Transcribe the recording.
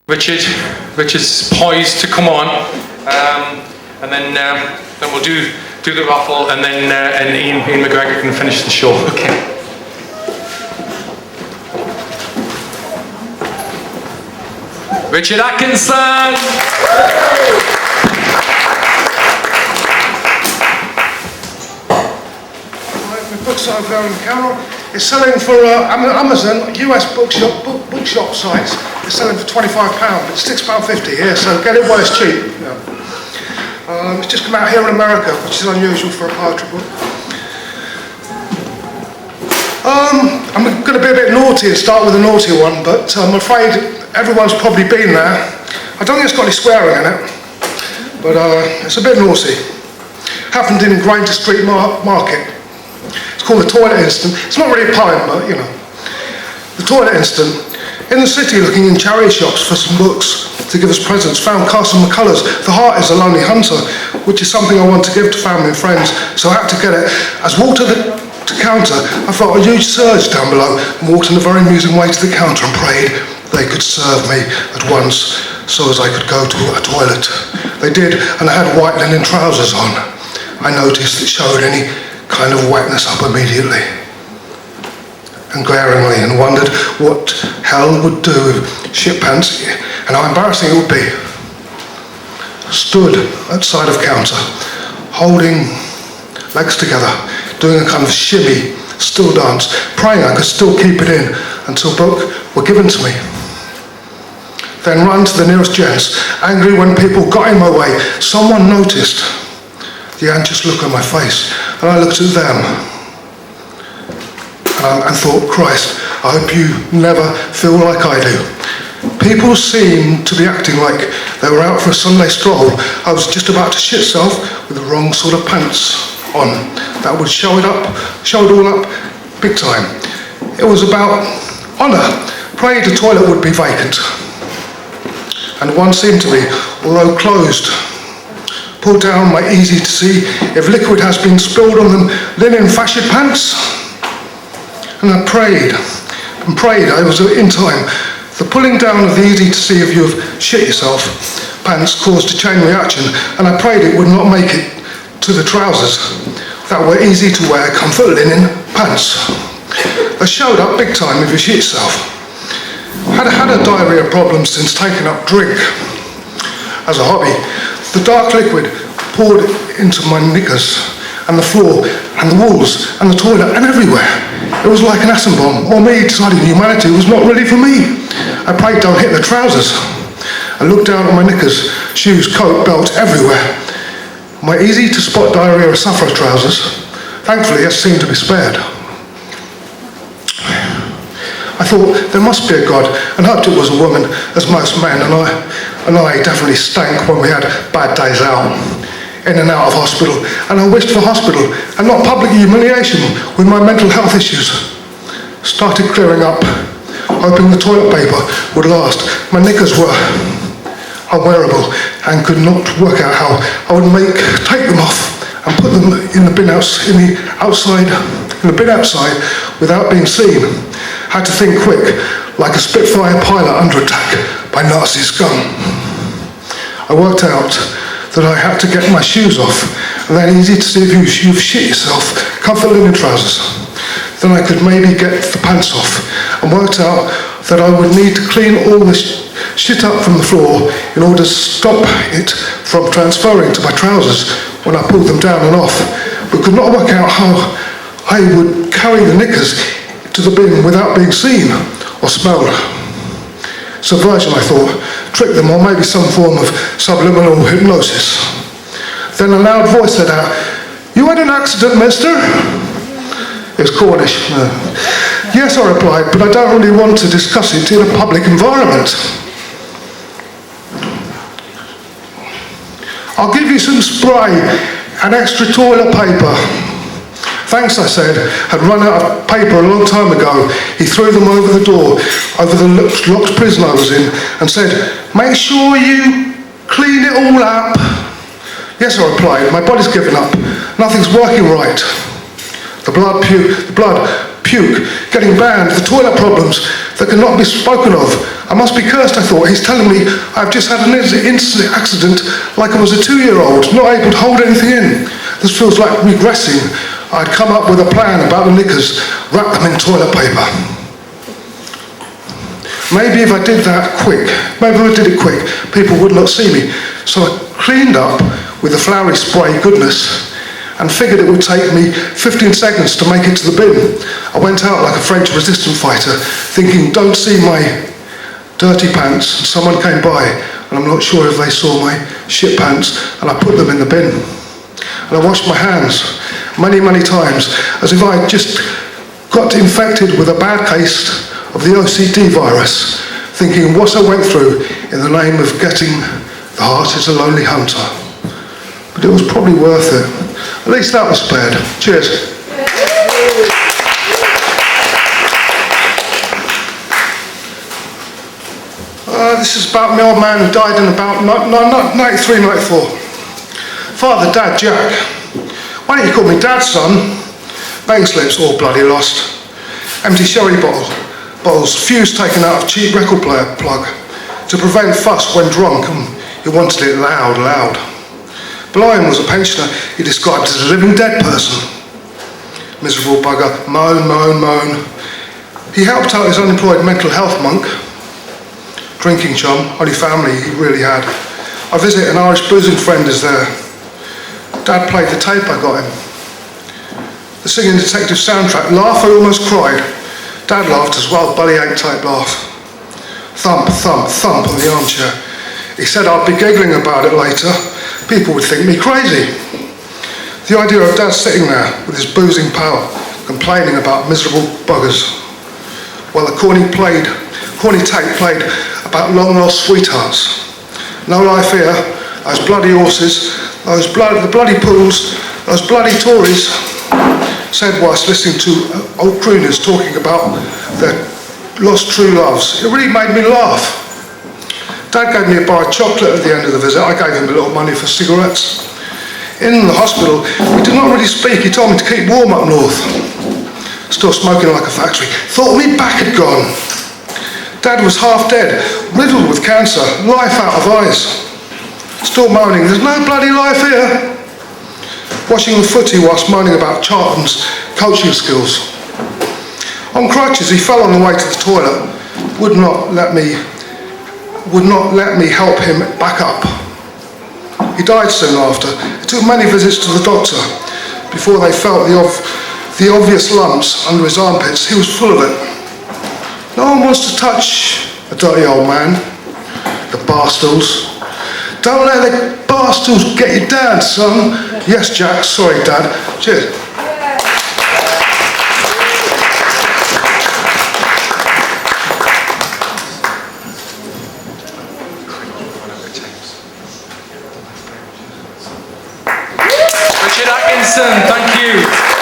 Richard's poised to come on, and then we'll do the raffle, and then and Ian McGregor can finish the show. Okay. Richard Atkinson. The books that I've got on the counter is selling for Amazon, US bookshop sites. It's selling for £25. It's £6.50 here, so get it while it's cheap. Yeah. It's just come out here in America, which is unusual for a poetry book. I'm going to be a bit naughty and start with a naughty one, but I'm afraid everyone's probably been there. I don't think it's got any swearing in it, but it's a bit naughty. Happened in Grainger Street Market. It's called the Toilet Incident. It's not really a poem, but you know. The Toilet Incident. In the city, looking in charity shops for some books to give us presents, found Castle McCullers, The Heart is a Lonely Hunter, which is something I want to give to family and friends, so I had to get it. As walked to the counter, I felt a huge surge down below and walked in a very amusing way to the counter and prayed they could serve me at once so as I could go to a toilet. They did, and I had white linen trousers on. I noticed it showed any kind of wetness up immediately and glaringly, and wondered what hell would do with shit pants and how embarrassing it would be. Stood at side of counter, holding legs together, doing a kind of shimmy, still dance, praying I could still keep it in until book were given to me. Then ran to the nearest gents, angry when people got in my way. Someone noticed the anxious look on my face, and I looked at them and thought, Christ, I hope you never feel like I do. People seemed to be acting like they were out for a Sunday stroll. I was just about to shit self with the wrong sort of pants on that would show it all up big time. It was about honour. Prayed the toilet would be vacant, and one seemed to be, although closed. Pulled down my easy to see if liquid has been spilled on them linen fashion pants, and I prayed I was in time. The pulling down of the easy to see if you have shit yourself pants caused a chain reaction, and I prayed it would not make it to the trousers that were easy to wear comfort linen pants. They showed up big time if you shit yourself. Had a diarrhea problem since taking up drink as a hobby. The dark liquid poured into my knickers and the floor and the walls and the toilet and everywhere. It was like an atom bomb, or me deciding humanity was not really for me. I prayed don't hit the trousers. I looked down at my knickers, shoes, coat, belt, everywhere. My easy to spot diarrhea sufferer trousers, thankfully, yes, seemed to be spared. I thought there must be a God and hoped it was a woman, as most men, and I definitely stank when we had bad days out, in and out of hospital, and I wished for hospital and not public humiliation with my mental health issues. Started clearing up, hoping the toilet paper would last. My knickers were unwearable and could not work out how I would take them off and put them in the bin outside without being seen. Had to think quick, like a Spitfire pilot under attack by Nazi scum. I worked out that I had to get my shoes off, and then easy to see if you've shit yourself, comfort linen trousers. Then I could maybe get the pants off, and worked out that I would need to clean all the shit up from the floor in order to stop it from transferring to my trousers when I pulled them down and off, but could not work out how I would carry the knickers to the bin without being seen or smelled. Subversion, I thought, trick them, or maybe some form of subliminal hypnosis. Then a loud voice said out, "You had an accident, mister?" It was Cornish. Yes, I replied, but I don't really want to discuss it in a public environment. I'll give you some spray and extra toilet paper. Thanks, I said. Had run out of paper a long time ago. He threw them over the door, over the locked prison I was in, and said, "Make sure you clean it all up." Yes, I replied, my body's given up. Nothing's working right. The blood puke, getting banned, the toilet problems that cannot be spoken of. I must be cursed, I thought. He's telling me I've just had an incident accident like I was a 2-year-old, not able to hold anything in. This feels like regressing. I'd come up with a plan about the knickers, wrap them in toilet paper. Maybe if I did it quick, people would not see me. So I cleaned up with the flowery spray goodness and figured it would take me 15 seconds to make it to the bin. I went out like a French resistance fighter, thinking, don't see my dirty pants. And someone came by, and I'm not sure if they saw my shit pants, and I put them in the bin. And I washed my hands many, many times, as if I had just got infected with a bad case of the OCD virus, thinking what I went through in the name of getting the heart is a lonely hunter. But it was probably worth it. At least that was spared. Cheers. This is about my old man who died in about 93, 94. Father, Dad, Jack. Why don't you call me Dad, son? Bank slips all bloody lost. Empty sherry bottles, fuse taken out of cheap record player plug to prevent fuss when drunk, and he wanted it loud. Blind was a pensioner he described as a living dead person. Miserable bugger, moan. He helped out his unemployed mental health monk, drinking chum, only family he really had. I visit an Irish boozing friend is there. Dad played the tape I got him. The Singing Detective soundtrack, laugh, I almost cried. Dad laughed as well, bellyache type laugh. Thump, thump, thump on the armchair. He said I'd be giggling about it later. People would think me crazy. The idea of Dad sitting there with his boozing pal, complaining about miserable buggers, while the corny tape played about long-lost sweethearts. No life here, those bloody horses, the bloody pools, those bloody Tories, said whilst listening to old crooners talking about their lost true loves. It really made me laugh. Dad gave me a bar of chocolate at the end of the visit. I gave him a little money for cigarettes. In the hospital, we did not really speak. He told me to keep warm up north. Still smoking like a factory. Thought my back had gone. Dad was half dead, riddled with cancer, life out of eyes. Still moaning, there's no bloody life here. Watching the footy whilst moaning about Charlton's coaching skills. On crutches, he fell on the way to the toilet, would not let me help him back up. He died soon after. It took many visits to the doctor before they felt the obvious lumps under his armpits. He was full of it. No one wants to touch a dirty old man. The barstools. Don't let the barstools get you down, son. Yes, Jack. Sorry, Dad. Cheers. Atkinson, thank you.